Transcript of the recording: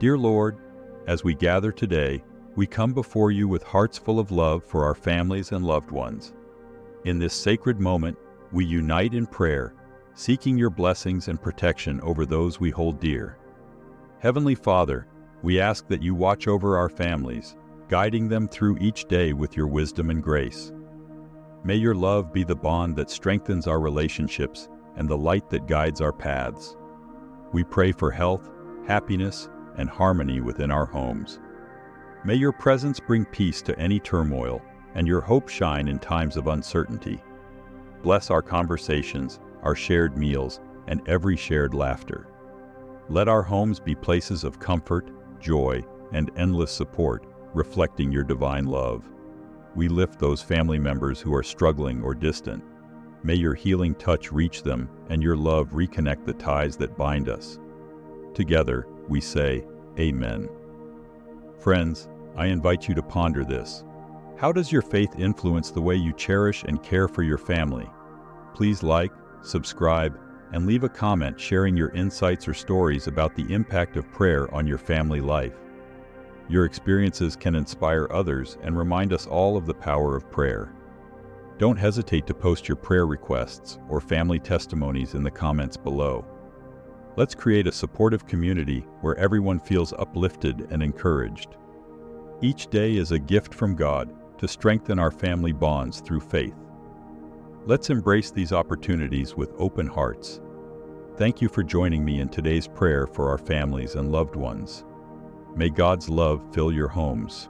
Dear Lord, as we gather today, we come before you with hearts full of love for our families and loved ones. In this sacred moment, we unite in prayer, seeking your blessings and protection over those we hold dear. Heavenly Father, we ask that you watch over our families, guiding them through each day with your wisdom and grace. May your love be the bond that strengthens our relationships and the light that guides our paths. We pray for health, happiness, and harmony within our homes. May your presence bring peace to any turmoil, and your hope shine in times of uncertainty. Bless our conversations, our shared meals, and every shared laughter. Let our homes be places of comfort, joy, and endless support, reflecting your divine love. We lift those family members who are struggling or distant. May your healing touch reach them, and your love reconnect the ties that bind us. Together, we say, Amen. Friends, I invite you to ponder this. How does your faith influence the way you cherish and care for your family? Please like, subscribe, and leave a comment sharing your insights or stories about the impact of prayer on your family life. Your experiences can inspire others and remind us all of the power of prayer. Don't hesitate to post your prayer requests or family testimonies in the comments below. Let's create a supportive community where everyone feels uplifted and encouraged. Each day is a gift from God to strengthen our family bonds through faith. Let's embrace these opportunities with open hearts. Thank you for joining me in today's prayer for our families and loved ones. May God's love fill your homes.